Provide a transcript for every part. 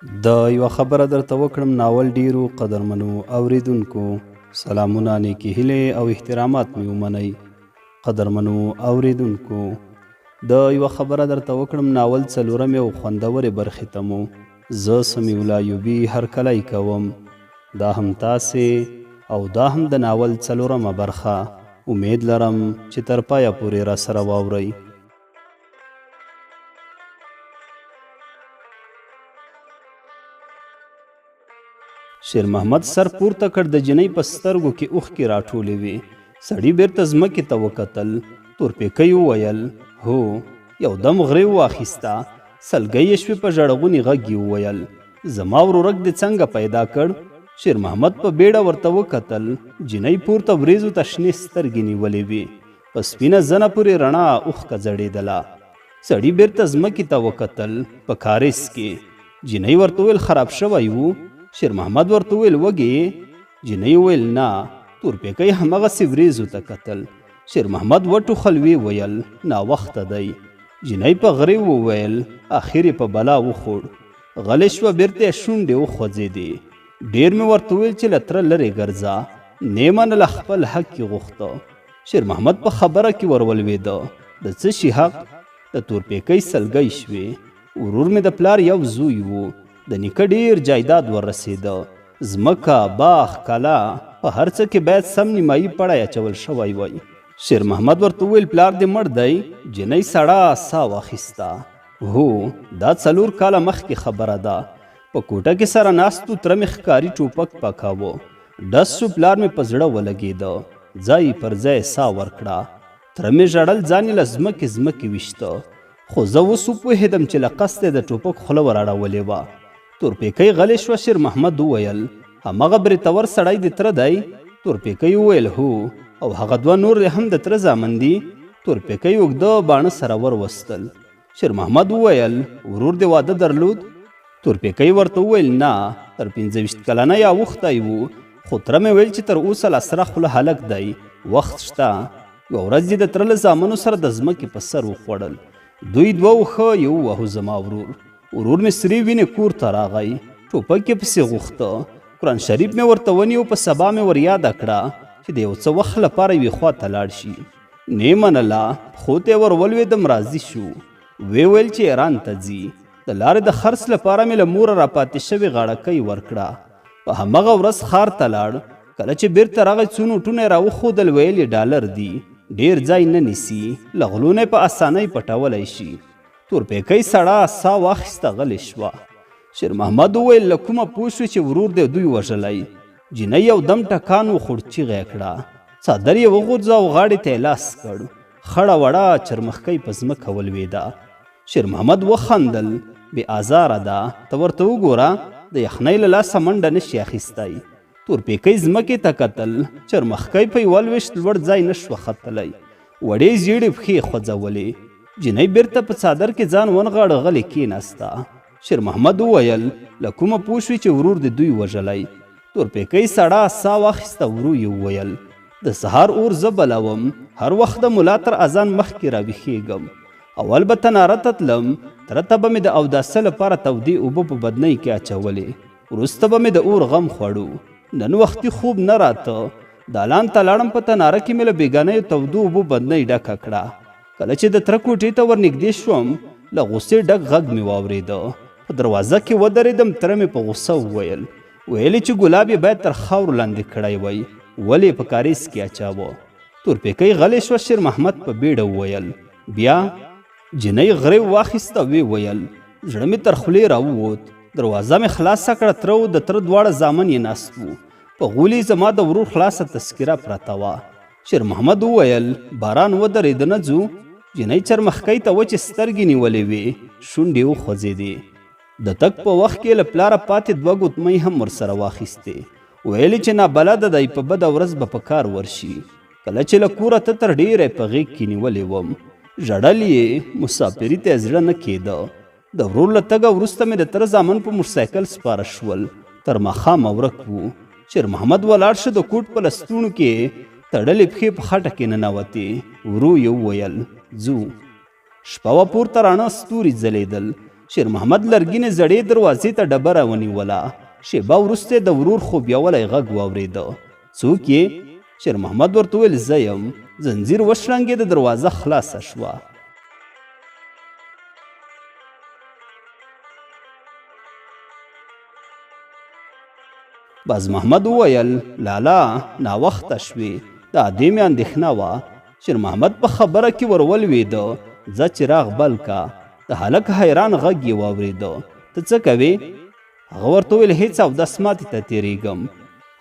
د یو خبره درته وکړم. ناول ډیرو قدرمنو اوریدونکو سلامونه، نیکې هیلې او احترامات مې ومنئ. قدرمنو اوریدونکو، د یو خبره درته وکړم. ناول څلورمې او خوندورې برخې ته مو زه سمیع الله ایوبي هرکلی کوم. دا هم تاسې او دا هم د ناول څلورمه برخه. امید لرم چې تر پایه پورې را سره واورئ. شیر محمد سر پورته کړ. د جنۍ په سترګو کې اوښکې راټولې وې. سړي بیرته ځمکې ته وکتل. تورپیکۍ وویل هو. یو دم غرې واخیسته. سلګۍ یې شوې. په ژړغوني غږ یې وویل زما ورورک دې څنګه پیدا کړ؟ شیر محمد په بیړه ورته وکتل. جنۍ پورته وریځو ته شنې سترګې نیولې وې. په سپینه زنه پورې رڼا اوښکه ځړېدله. سړي بیرته ځمکې ته وکتل. په کاریز کې جنۍ ورته وویل خراب شوی و؟ شیر محمد ورته وویل وږې؟ جنۍ وویل نه. تورپیکۍ هماغسې وریځو ته کتل. شیر محمد وټوخل. ویې ویل ناوخته دی. جنۍ په غرې وویل اخر یې په بلا وخوړ. غلې شوه. بیرته یې شونډې وخوځېدې. ډېر مې ورته وویل چې له تره لرې ګرځه. نه منله. خپل حق یې غوښته. شیر محمد په خبره کې ورولوېده. د څه شي حق؟ د تورپیکۍ سلګۍ شوې. ورور مې د پلار یو زوی و. د نیکه ډیر جایداد ورسېده. ځمکه، باغ، کلا، په هر څه کې باید سم نیمایي پړی اچول شوی وای. شیر محمد ورته وویل پلار دې مړ دی؟ جنۍ سړه ساه واخیسته. هو، دا 4 کاله مخکې خبره ده. په کوټه کې سره ناستو. تره مې ښکاري ټوپک پاکاوه. ډز شو. پلار مې په زړه ولګېده. ځای پر ځای ساه ورکړه. تره مې ژړل. ځان یې له ځمکې ویشته. خو زه اوس وپوهېدم چې له قصده د ټوپک خوله ور اړولې وه. تورپیکۍ غلې شوه. شیر محمد وویل هماغه بریتور سړی د تره دی؟ تورپیکۍ وویل هو. او هغه 2 نور هم د تره زامن دي؟ تورپیکۍ اوږده باڼه سره وروستل. شیر محمد وویل ورور دې واده درلود؟ تورپیکۍ ورته وویل نه. تر 25 کلنه یا اوښتی و. خو تره مې ویل چې تر اوسه لا سره خوله هلک دی. وخت شته. یوه ورځ یې د تره له زامنو سره د ځمکې په سر وخوړل. دوی 2 ښه یې ووهو زما ورور. ورور مې سرې وینې کور ته راغی. ټوپک یې پسې غوښته. قرآن شریف مې ورته ونیو. په سبا مې ور یاده کړه چې د یو څه وخت لپاره یوې خوا ته لاړ شي. نه منله. خو ته یې ور ولوېدم. راضي شو. ویې ویل چې ایران ته ځي. د لارې د خرڅ لپاره مې له موره راپاتې شوې غاړکۍ ورکړه. په همغه ورځ ښار ته لاړ. کله چې بیرته راغی څو نوټونه یې راوښودل. ویل یې ډالر دي. ډېر ځای نه نیسي. له غلو نه یې په اسانۍ پټولی شي. تورپیکۍ سړه ساه واخیسته. غلې شوه. شیر محمد وویل له کومه پوه شوې چې ورور دې دوی وژلی؟ جنۍ یو دم ټکان وخوړ. چیغه یې کړه. څادر یې وغورځاو. غاړې ته یې لاس کړ. خړه وړه چرمښکۍ په ځمکه ولوېده. شیر محمد وخندل. بې ازاره ده. ته ورته وګوره. د یخنۍ له لاسه منډه نشي اخیستی. تورپیکۍ ځمکې ته کتل. چرمښکۍ په یې ولوېشت. لوړ ځای نه شوه ختلی. وړې زیړې پښې خوځولې. جنۍ بیرته په څادر کې ځان ونغاړه. غلې کېناسته. شیر محمد وویل له کومه پوه شوې چې ورور د دوی وژلی؟ تورپیکۍ سړه ساه واخیسته. ورو یې وویل د سهار اور زه بلوم. هر وخت د ملا تر اذان مخکې راویښېږم. اول به تناره ته تلم. تره ته به مې د اوداسه لپاره تودې اوبه په بدنۍ کې اچولې. وروسته به مې د اور غم خوړو. نن وختي خوب نه راته. دالان ته لاړم. په تناره کې مې له بېګانیو تودو اوبو بدنۍ ډکه کړه. کله چې د تره کوټې ته ورنږدې شوم له غوسې ډک غږ مې واورېده. په دروازه کې ودرېدم. تره مې په غوسه وویل چې ګلاب یې باید تر خاورو لاندې کړی وی. ولې په کاریز کې اچاوه؟ تورپیکۍ غلې شوه. شیر محمد په بیړه وویل بیا؟ جنۍ غرې واخیسته. ویې ویل زړه مې تر خولې راووت. دروازه مې خلاصه کړه. تره او د تره 2 زامن یې ناست وو. په غولي زما د ورور خلاصه تذکره پرته وه. شیر محمد وویل باران ودرېده نه ځو؟ جنۍ چرمښکۍ ته وچې سترګې نیولې وې. شونډې وخوځېدې. د تګ په وخت کې له پلاره پاتې 2 ګوتمۍ هم ورسره واخیستې. ویلې چې نابلده دی. په بده ورځ به په کار ورشي. کله چې له کوره ته تر ډېره په غېږ کې نیولې وم. ژړل یې. مسافري ته یې زړه نه کېده. د ورور له تګه وروسته مې د تره زامن په موټرسایکل سپاره شول. تر ماښامه ورک وو. شیر محمد ولاړ شه. د کوټ په لستوڼو کې تړلې پښې په خټه کې ننوتې. ورو یې وویل ځو. شپه وه. پورته راڼه ستوري ځلېدل. شیر محمد لرګینې زړې دروازې ته ډبره ونیوله. شیبه وروسته د ورور خوبیولی غږ واورېده. څوک یې؟ شیر محمد ورته وویل زه یم. زنځیر وشرنګېده، دروازه خلاصه شوه. باز محمد وویل لالا ناوخته شوې، د ادې مې اندېښنه وه. شیر محمد په خبره کې ور ولوېده. ځه چراغ بل کا. د هلک حیران غږ یې واورېده. ته څه کوې؟ هغه ورته وویل هېڅ اودس ماتې ته تېرېږم.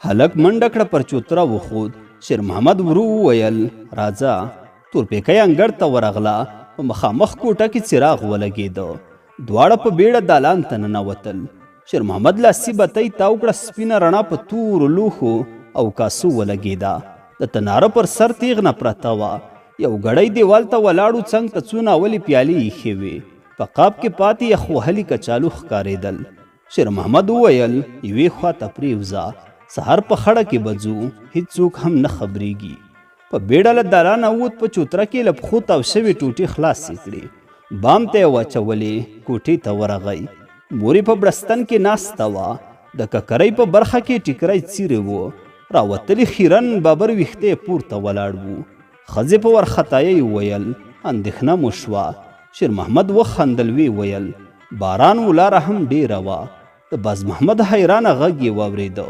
هلک منډه کړه، پر چوتره وخوت. شیر محمد ورو وویل راځه. تورپیکی انګړ ته ورغله. په مخامخ کوټه کې څراغ ولګېده. دواړه په بیړه دالان ته ننوتل. شیر محمد لاسي بتۍ تاو کړه، سپینه رڼا په تورو لوښو او کاسو ولګېده. د تناره پر سر تیغ نه پرته وه. یو ګړی دیوال ته ولاړو، څنګ ته څو ناولې پیالې ایښې وې. په قاب کې پاتې یخ وهلي کچالو ښکارېدل. شیر محمد وویل یوې خوا ته پرېوځه، سهار په خړه کې به ځو، هېڅوک هم نه خبرېږي. په بیړه له دالانه ووت. په چوتره کې له پښو تاو شوې ټوټې خلاصې کړې. بام ته یې واچولې. کوټې ته ورغی. مورې په بړستن کې ناسته وه. د ککرۍ په برخه کې ټیکری څیرې و. راوتلي خیرن بابر ویښته پورته ولاړ و. ښځې په ورختایۍ وویل اندېښنه مو شوه. شیر محمد وخندل، ویې ویل باران و، لاره هم ډېره وه. د باز محمد حیرانه غږ یې واورېده.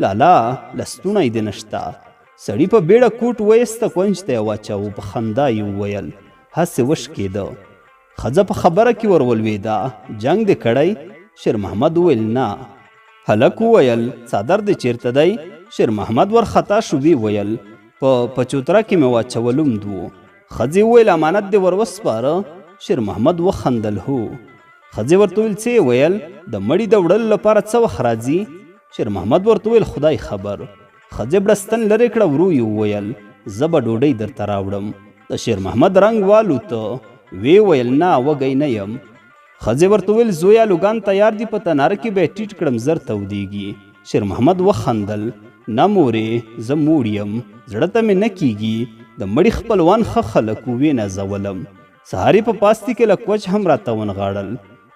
لالا لستوڼی دې نشته. سړي په بیړه کوټ ویسته، کونج ته یې واچاوه. په خندا یې وویل هسې وشکېده. ښځه په خبره کې ور ولوېده جنګ دې کړی؟ شیر محمد وویل نه. هلک وویل څادر دې چیرته دی؟ شیر محمد ورخطا شو، ویې ویل په چوتره کې مې واچولم دو. ښځې وویل امانت دې ور وسپاره؟ شیر محمد وخندل هو. ښځې ورته ویل څه یې ویل؟ د مړي د وړلو لپاره څه وخت راځي؟ شیر محمد ورته ویل خدای خبر. ښځې بړستن لرې کړه، ورو یې وویل زه به ډوډۍ درته راوړم. د شیر محمد رنګ والوته، ویې ویل نه وږی نه یم. ښځې ورته ویل زویه لوګان تیار دي، په تناره کې به یې ټیټ کړم زر تودېږي. شیر محمد وخندل نه مورې زه موړ یم، زړه ته مې نه کیږي. د مړي خپلوان ښه خلک و، ویې نازولم. سهار یې په پاستي کې لږ کوچ هم راته ونغاړل.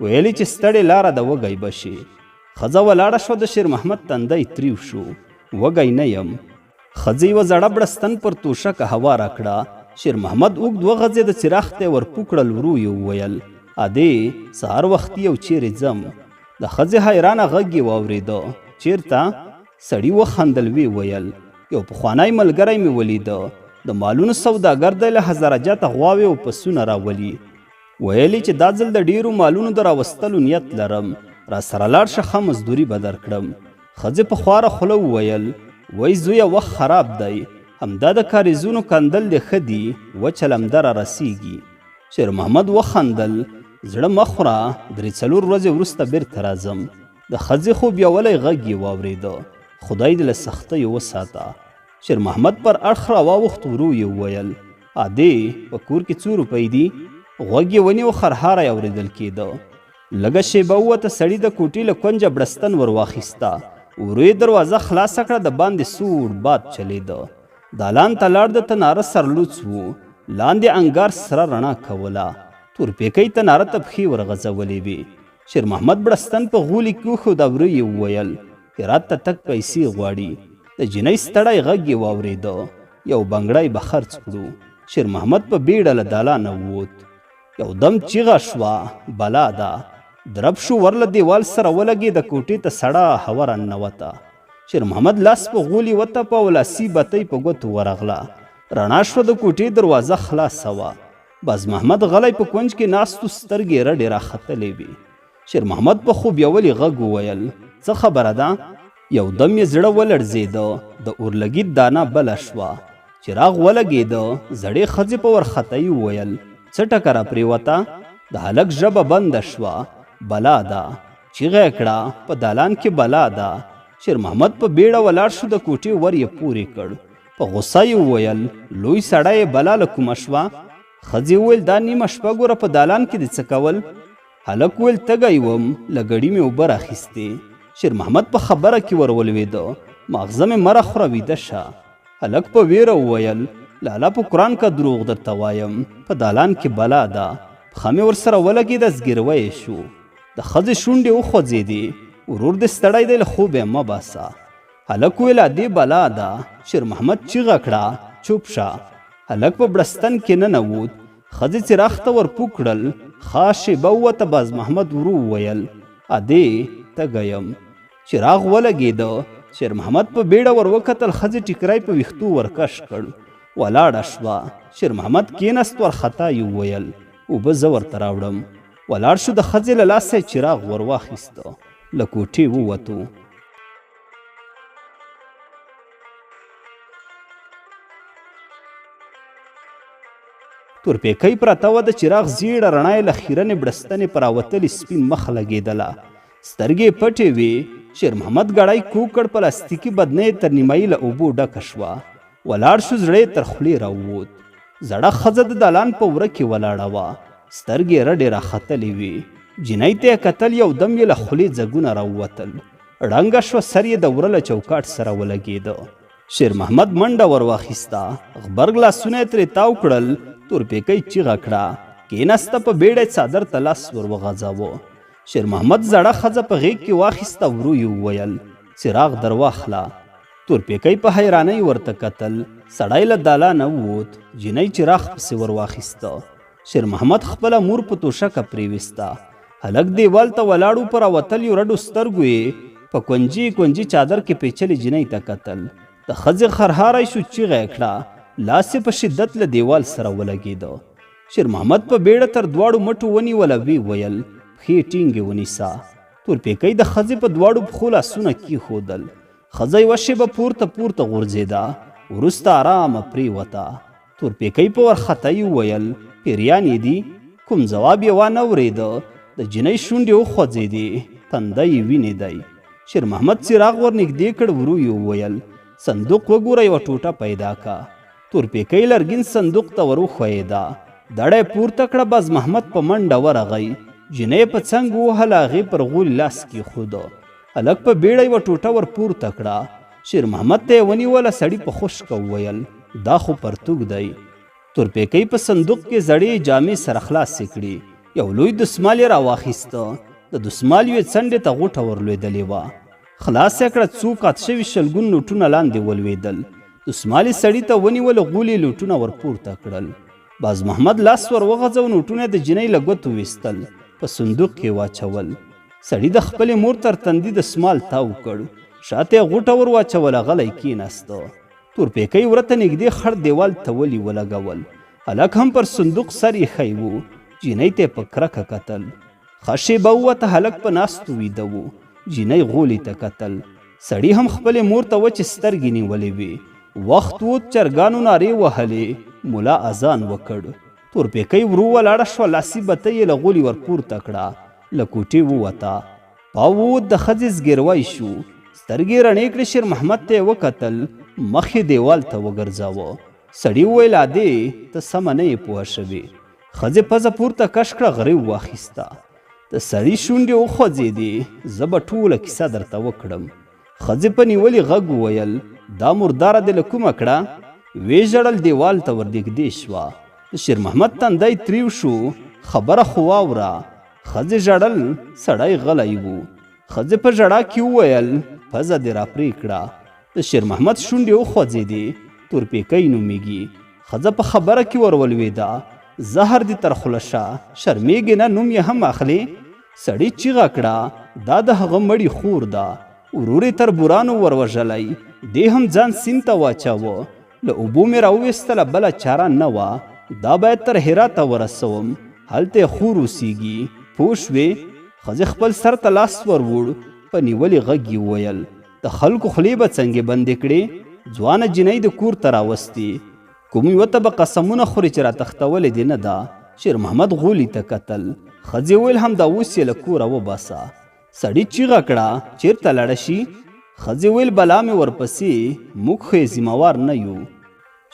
ویلې چې ستړې لاره د وږی به شي. ښځه ولاړه شوه. د شیر محمد تندی تریو شو. وږی نه یم. ښځې یوه زړه بړستن پر توشکه هواره کړه. شیر محمد اوږد وغځېد، څراغ ته یې ورپوکړل. ورو یې وویل ادې سهار وختي او چیرې ځم؟ د ښځې حیرانه غږ یې واورېده چیرته؟ سړي وخندل، ویې ویل یو پخوانی ملګری مې ولیده، د مالونو سوداګر دی، له هزاره جاته غواوې او پسونه راولي. ویلې چې دا ځل د ډېرو مالونو د راوستلو نیت لرم، را سره لاړ شه ښه مزدوري به درکړم. ښځې په خواره خوله وویل وایي زویه وخت خراب دی، همدا د کاریزونو کندل دې ښه دي، وچه لمده را رسیږي. شیر محمد وخندل زړه مه خوره، درې څلور ورځې وروسته بېرته راځم. د ښځې خو بیاولی غږ یې واورېده خدای دې له سختیو وساته. شیر محمد پر اړخ راواوښت، ورو یې وویل ادې په کور کې څو روپۍ دي؟ غوږ یې ونیو، خرهاری اورېدل کېده. لږه شیبه ووته، سړي د کوټې له کونجه بړستن ور واخیسته، ورو یې دروازه خلاصه کړه، د باندې سوړ باد چلېده. دالان ته لاړ، د تناره سرلوڅ و، لاندې انګار سره رڼا کوله. تورپیکی تناره ته پښې ورغځولې وې. شیر محمد بړستن په غولي کې وښود، ورو یې وویل هرات ته تګ پیسې غواړي. د جینۍ ستړی غږ یې واورېده یو بنګړی به خرڅ کړو. شیر محمد په بیړه له دالانه ووت. یو دم چیغه شوه بلا ده. درب شو، ورله دیوال سره ولګېده، کوټې ته سړه هوا راننوته. شیر محمد لاس په غولي وتپه، لاسي بتۍ په ګوتو ورغله. رڼا شوه، د کوټې دروازه خلاصه وه. باز محمد غلی په کونج کې ناستو، سترګې رډې راختلې وې. شیر محمد په خوبیولي غږ وویل څه خبره ده؟ یو دم یې زړه ولړزېده، د اورلګید دانه بله شوه. چراغ ولګېده، زړې ښځې په ورختۍ وویل څه ټکه را پرېوته؟ د هلک ژبه بنده شوه. بلا ده. چیغه یې کړه په دالان کې بلا ده. شیر محمد په بیړه ولاړ شو، د کوټې ور یې پورې کړ. په غوسه یې وویل لوی سړی یې بلا له کومه شوه؟ ښځې وویل دا نیمه شپه ګوره په دالان کې دې څه کول؟ هلک وویل تږی وم، له ګړي مې اوبه راخیستې. شیر محمد په خبره کې ور ولوېده ماغزه مې مه راخوره، ویده شه. هلک په ویره وویل لالا په قرآن که دروغ درته وایم، په دالان کې بلا ده. پښه مې ورسره ولګېده، زګیروی شو. د ښځې شونډې وخوځېدې. ورور دې ستړی دی له خوبه مه باسه. هلک ویل ادې بلا ده. شېرمحمد چیغه کړه چوپ شه. هلک په بړستن کې ننوت. ښځې څراغ ته ور پوه کړل. ښه شېبه ووته. باز محمد ورو وویل ادې تږی یم. چراغ ولګېده. شېرمحمد په بیړه ور وکتل. ښځې ټیکری په ویښتو ورکش کړ. ولاړه شوه. شېرمحمد کېناست. ورخطا یې وویل اوبه زه ورته راوړم. ولاړ شو. د ښځې له لاسه یې چراغ ور واخیسته. له کوټې ووتو. تورپیکۍ پرته وه. د چراغ زیړه رڼا یې له خیرنې بړستنې په راوتلي سپین مخ لګېدله. سترګې پټې وې. شېرمحمد ګړی کوږ کړ. پلاستیکي بدنۍ تر نیمایي له اوبو ډکه شوه. ولاړ شو. زړه یې تر خولې راووت. زړه ښځه د دالان په وره کې ولاړه وه. سترګې رډې راختلې وې. جینۍ ته یې کتل. یو دم یې له خولې ځګونه راووتل. ړنګه شوه. سر یې د وره له چوکاټ سره ولګېده. شېرمحمد منډه ور واخیسته. غبرګ لاسونه یې ترې تاو کړل. تورپیکۍ چیغه کړه کېناسته. په بیړه څادر ته لاس ور وغځاوه. شېرمحمد زړه ښځه په غېږ کې واخیسته. ورو یې وویل څراغ در واخله. تورپیکۍ په حیرانۍ ورته کتل. سړی له دالانه ووت. جینۍ چراغ پسې ور واخیسته. شېرمحمد خپله مور په توشکه پرېویسته. هلک دیوال ته ولاړ و. په راوتلیو رډو سترګو یې په کونجي کونجي چادر کې پیچلې جینۍ ته کتل. د ښځې خرهاری شو. چیغه یې کړه. لاس یې په شدت له دیوال سره ولګېده. شېرمحمد په بیړه تر دواړو مټو ونیوله. ویې ویل پښې ټینګې ونیسه. تورپیکۍ د ښځې په دواړو پښو لاسونه کېښودل. ښځه یوه شېبه پورته پورته غورځېده. وروسته آرامه پرېوته. تورپیکۍ په وارخطایي وویل پیریان یې دي؟ کوم ځواب یې وانه اورېده. د جینۍ شونډې وخوځېدې. تنده یې وینې دی. شېرمحمد څراغ ور نږدې کړ. ورو یې وویل صندوق وګوره. یوه ټوټه پیدا کا. تورپیکۍ لرګین صندوق ته ور وښویېده. دړه یې پورته کړه. باز محمد په منډه ورغی. جینۍ په څنګ ووهله. هغې پر غولي لاس کېښوده. هلک په بیړه یوه ټوټه ور پورته کړه. شېرمحمد ته یې ونیوله. سړي په خشکه وویل دا خو پرتوګ دی. تورپیکۍ په صندوق کې زړې جامې سره خلاصې کړې. یو لوی دسمال یې راواخیسته. د دسمال یوې څنډې ته غوټه ور لوېدلې وه. خلاص یې کړه. څو قات شوي شلګون نوټونه لاندې ولوېدل. دسمال یې سړي ته ونیول. غولي لوټونه ور پورته کړل. باز محمد لاس ور وغځو. نوټونه د جینۍ له ګوتو ویستل. په صندوق کې واچول. سړي د خپلې مور تر تندي دسمال تاو کړ. شاته یې غوټه ور واچوله. غلی کېناسته. تورپیکۍ ورته نږدې خړ دیوال ته ولي ولګول. هلک هم پر صندوق سر ایښی و. جینۍ ته یې په کرکه کتل. ښه شېبه ووته. هلک په ناستو ویده و. جینۍ غولي ته کتل. سړي هم خپلې مور ته وچې سترګې نیولې وې. وخت ووت. چرګانو نارې وهلې. ملا اذان وکړ. تورپیکۍ ورو ولاړه شوه. لاسي بتۍ یې له غولي ور پورته کړه. له کوټې ووته. پاو ووت. د ښځې زګیروی شو. سترګې رڼې کړې. شېرمحمد ته یې وکتل. مخ یې دیوال ته وګرځاوه. سړي وویل ادې ته سمه نه یې پوه شوې. ښځې پزه پورته کش کړه. غرۍ واخیسته. د سړي شونډې وخوځېدې. زه به ټوله کیسه درته وکړم. ښځې په نیولي غږ وویل دا مرداره دې له کومه کړه؟ ویې ژړل. دیوال ته ور نږدې شوه. د شېرمحمد تندی تریو شو. خبره خو واوره. ښځې ژړل. سړی غلی و. ښځې په ژړا کې وویل پزه دې را پرې کړه. د شېرمحمد شونډې وخوځېدې. تورپیکۍ نومیږي. ښځه په خبره کې ور ولوېده. زهر دې تر خوله شه. شرمېږې نه؟ نوم یې هم اخلې؟ سړي چیغه کړه دا د هغه مړي خور ده. ورور یې تر بورانو ور وژلی. دې هم ځان سیند ته واچاوه. له اوبو مې راوویستله. بله چاره نه وه. دا باید تر هراته ورسوم. هلته یې خور اوسیږي. پوه شوې؟ ښځې خپل سر ته لاس ور وړ. په نیولي غږ یې وویل د خلکو خولې به څنګه بندې کړې؟ ځوانه جینۍ د کور ته راوستې. کوم یوه ته به قسمونه خورې چې راتښتولې دې نه ده. شېرمحمد غولي ته کتل. ښځې ویل همدا اوس یې له کوره وباسه. سړي چیغه کړه چېرته لاړه شي؟ ښځې ویل بلا مې ورپسې. موږ خو یې ذمهوار نه یو.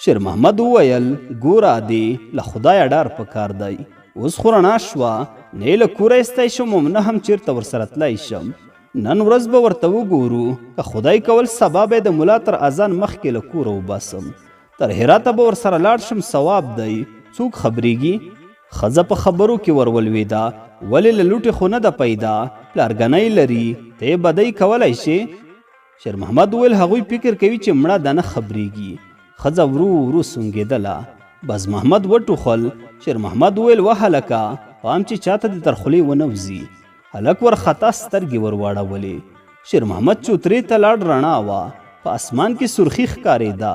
شېرمحمد وویل ګوره ادې له خدایه ډار پکار دی. اوس خو رڼا شوه. نه یې له کوره ایستی شم او نه هم چېرته ورسره تلی شم. نن ورځ به ورته وګورو. که خدای کول سبا به د ملا تر اذان مخکې له کوره وباسم. تر هراته به ورسره لاړ شم. ثواب دی. څوک خبرېږي؟ ښځه په خبرو کې ورولوېده، ولې له لوټې خو نه ده پیدا، پلارګنی لري، ته یې بدۍ کولی شې؟ شېرمحمد وویل هغوی فکر کوي چې مړه ده نه خبرېږي. ښځه ورو ورو سونګېدله. بازمحمد وټوخل. شېرمحمد وویل وهلکه پام چې چاته دې تر خولې ونه وځي. هلک ورخطا سترګې ور واړولې. شېرمحمد چوترې ته لاړ، رڼا وه، په اسمان کې سرخي ښکارېده.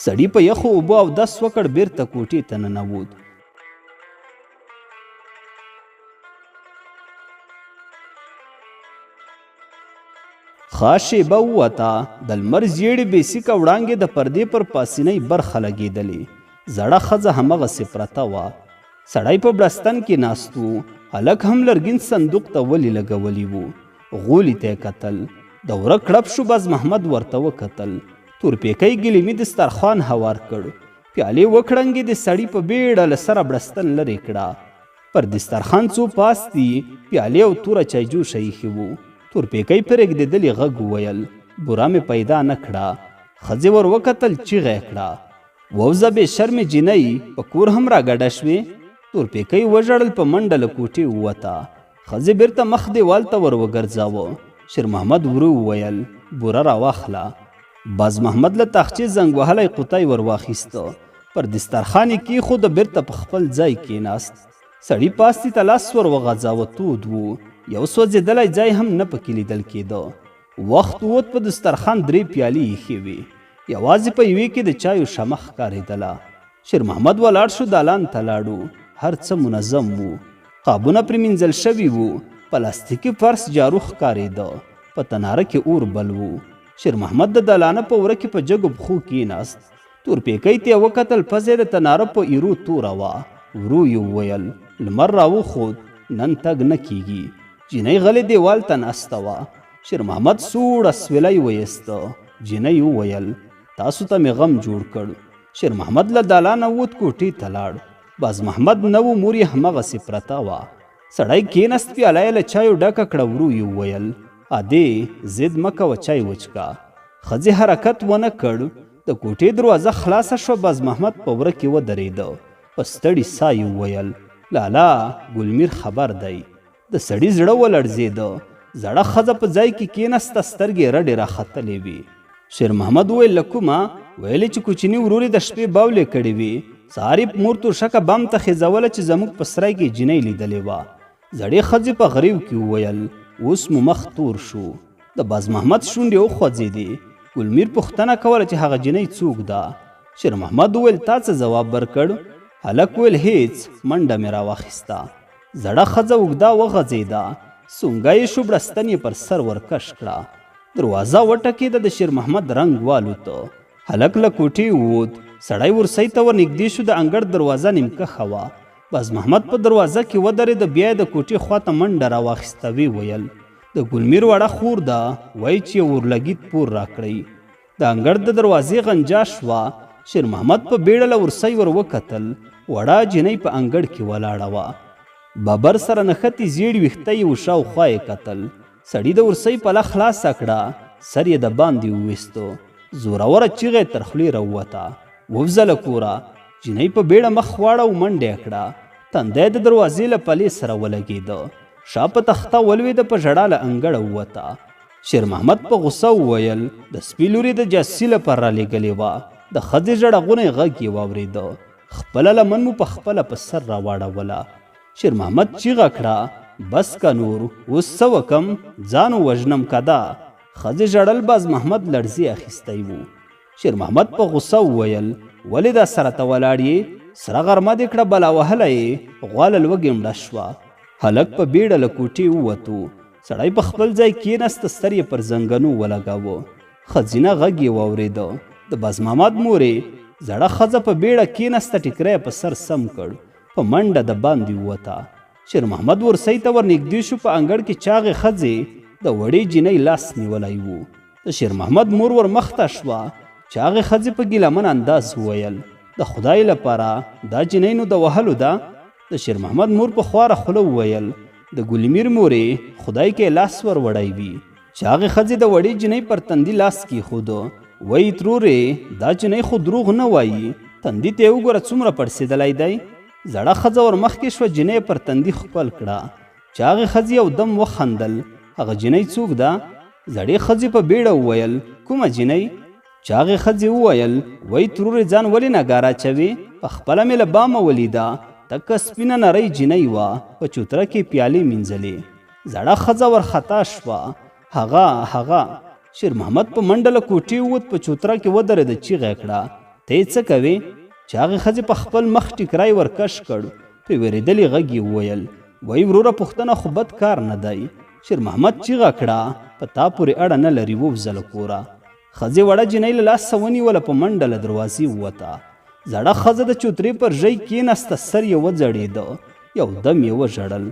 سړي په یخو اوبو اودس وکړ، بېرته کوټې ته ننوت. ښه شېبه ووته، د لمر زیړې بېسیکه وړانګې د پردې پر پاسنۍ برخه لګېدلې. زړه ښځه همغسې پرته وه. سړی په بړستن کې ناست و. هلک هم لرګین صندوق ته ولې لګولی و. غولي ته یې کتل. د وره کړپ شو. بازمحمد ورته وکتل. تورپیکی ګلیمي دسترخوان هوار کړ. پیالې وکړنګېدې. سړي په بیړه له سره بړستن لرې کړه. پر دسترخوان څو پاستي پیالې او توره چایجوشه ایښې وو. تورپیکی پر رېږدېدلې غږ وویل بوره مې پیدا نه کړه. ښځې ور وکتل، چیغه یې کړه ووځه بې شرمې جینۍ، په کور هم راګډه شوې. تورپیکی وژړل، په منډه له کوټې ووته. ښځې بېرته مخ دیوال ته ور وګرځاوه. شېرمحمد ورو وویل بوره راواخله. بازمحمد له تاخچې زنګ وهلی قوطی ور واخیسته. پر دسترخوان یې کېښوده، بېرته په خپل ځای کېناست. سړي پاستي ته لاس ور وغځاوه. تود و. یو سوځېدلی ځای هم نه پکې لیدل کېده. وخت ووت، په دسترخوان 3 پیالې ایښې وې. یوازې په یوې کې د چایو شمه ښکارېدله. شېرمحمد ولاړ شو. دالان ته لاړو. هر څه منظم وو. قابونه پرې مینځل شوي وو. پلاستیکي فرش جارو ښکارېده. په تناره کې اور بل وو. شېرمحمد د دالانه په وره کې په جګو پښو کېناست. تورپیکی ته یې وکتل. پزه د تناره په ایرو توره وه. ورو یې وویل لمر راوخوت، نن تګ نه کېږي. جینۍ غلې دیوال ته ناسته وه. شېرمحمد سوړ اسویلی ویسته. جینۍ وویل تاسو ته مې غم جوړ کړ. شېرمحمد له دالانه ووت، کوټې ته لاړ. بازمحمد نه و، مور یې همغسې پرته وه. سړی کېناست، پیاله یې له چایو ډکه کړه. ورو یې وویل ادې ضد مه کوه، چای وچکه. ښځې حرکت ونه کړ. د کوټې دروازه خلاصه شوه. بازمحمد په وره کې ودرېده. په ستړي ساه یې وویل لالا ګلمیر خبر دی. د سړي زړه ولړزېده. زړه ښځه په ځای کې کېناسته، سترګې رډې راختلې وې. شېرمحمد وویل له کومه؟ ویلې چې کوچني ورور یې د شپې باولې کړې وې. سهار یې مور توشکه بم ته خېځوله چې زموږ په سرای کې جینۍ لیدلې وه. زړې ښځې په غریو کې وویل اوس مو مخ تور شو. د بازمحمد شونډې وخوځېدې. ګلمیر پوښتنه کوله چې هغه جینۍ څوک ده. شېرمحمد وویل تا څه ځواب ورکړ؟ هلک ویل هیڅ. منډه مې راواخیسته. زړه ښځه اوږده وغځېده. سونګی یې شو. بړستن یې پر سر ورکش کړه. دروازه وټکېده. د شېرمحمد رنګ والوته. هلک له کوټې ووت. سړی ورسۍ ته ورنږدې شو. د انګړ دروازه نیمکښه وه. بازمحمد په دروازه کې ودرېد. بیا یې د کوټې خواته منډه راواخیسته. ویې ویل د ګلمیر وړه خور ده، وایي چې یو اورلګید پور راکړئ. د انګړ د دروازې غنجا شوه. شېرمحمد په بیړه له ورسۍ ور وکتل. وړه جینۍ په انګړ کې ولاړه وه. ببر سره نښتې زیړ ویښته یې و. شاوخوا یې کتل. سړي د ورسۍ پله خلاصه کړه. سر یې د باندې وویسته. زوروره چیغه یې تر خولې راووته. ووځه له کوره. جینۍ په بیړه مخ واړه و، منډه یې کړه. تندی د دروازې له پلې سره ولګېده. شا په تخته ولوېده. په ژړا له انګړه ووته. شېرمحمد په غوسه وویل د سپي لورې د جاسوسي لپاره رالېږلې وه. د ښځې ژړغونی غږ یې واورېده. خپله لمن مو په خپله په سر راواړوله. شېرمحمد چیغه کړه بس که نور، اوس څه وکم؟ ځان ووژنم که ده؟ ښځې ژړل. بازمحمد لړزې اخیستی و. شېرمحمد په غوسه وویل ولې دا سره ته ولاړ یې؟ سره غرمه دې کړه، بلا وهلی یې. غوا له لوږې مړه شوه. هلک په بیړه له کوټې ووتو. سړی په خپل ځای کېناسته. سر یې پر زنګنو ولګاوه. ښځینه غږ یې واورېده. د بازمحمد مورې. زړه ښځه په بیړه کېناسته. ټیکری په سر سم کړ. په منډه د باندې ووته. شېرمحمد ورسۍ ته ورنږدې شو. په انګړ کې چاغې ښځې د وړې جینۍ لاس نیولی و. د شېرمحمد مور ور مخته شوه. چاغې ښځې په ګیلمن انداز وویل د خدای لپاره دا جینۍ نو د وهلو ده؟ د شېرمحمد مور په خواره خوله وویل د ګلمیر مورې، خدای کې لاس ور وړی وي. چاغې ښځې د وړې جینۍ پر تندي لاس کېښوده. وایي ترورې دا جینۍ خو دروغ نه وایي. تندي ته یې وګوره څومره پړسېدلی دی. زړه ښځه ور مخکې شوه، جنۍ پر تندي خپل کړه. چې هغې ښځې یو دم وخندل. هغه جنۍ څوک ده؟ زړې ښځې په بیړه وویل کومه جنۍ؟ چې هغې ښځې وویل وایي ترورې ځان ولې نګاره اچوې؟ پخپله مې له بامه ولیده، تکه سپینه نرۍ جنۍ وه، په چوتره کې پیالې مینځلې. زړه ښځه ورخطا شوه. هغه شېرمحمد په منډه له کوټې ووت، په چوتره کې ودرېده، چیغه یې کړه ته یې څه کوې؟ چې هغې ښځې په خپل مخ ټیکری ورکش کړ. په وېرېدلې غږ یې وویل وایي وروره پوښتنه خو بد کار نه دی. شېرمحمد چیغه کړه په تا پورې اړه نه لري، ووځه له کوره. ښځې وړه جنۍ له لاسه ونیوله، په منډه له دروازې ووته. زړه ښځه د چوترې پر ژۍ کېناسته، سر یې وځړېده، یو دم یې وژړل.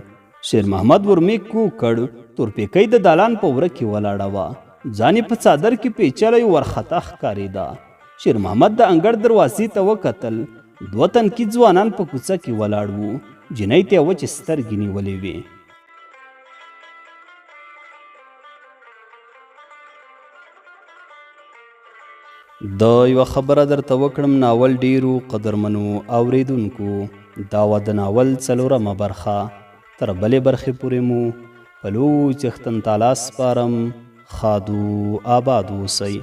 شېرمحمد ورمېږ کوږ کړ. تورپیکۍ د دالان په وره کې ولاړه وه، ځان یې په څادر کې پیچلی ورخطا ښکارېده. شېرمحمد د انګړ دروازې ته وکتل. 2 تنکي ځوانان په کوڅه کې ولاړ وو. جنۍ ته یې وچې سترګې نیولې وې. د یوه خبره درته وکړم، ناول ډیرو قدرمنو اوریدونکو، دا وه د ناول 4مه برخه. تر بلې برخې پورې مو په لوی څښتن تعالی سپارم. ښاد و آباد اوسئ.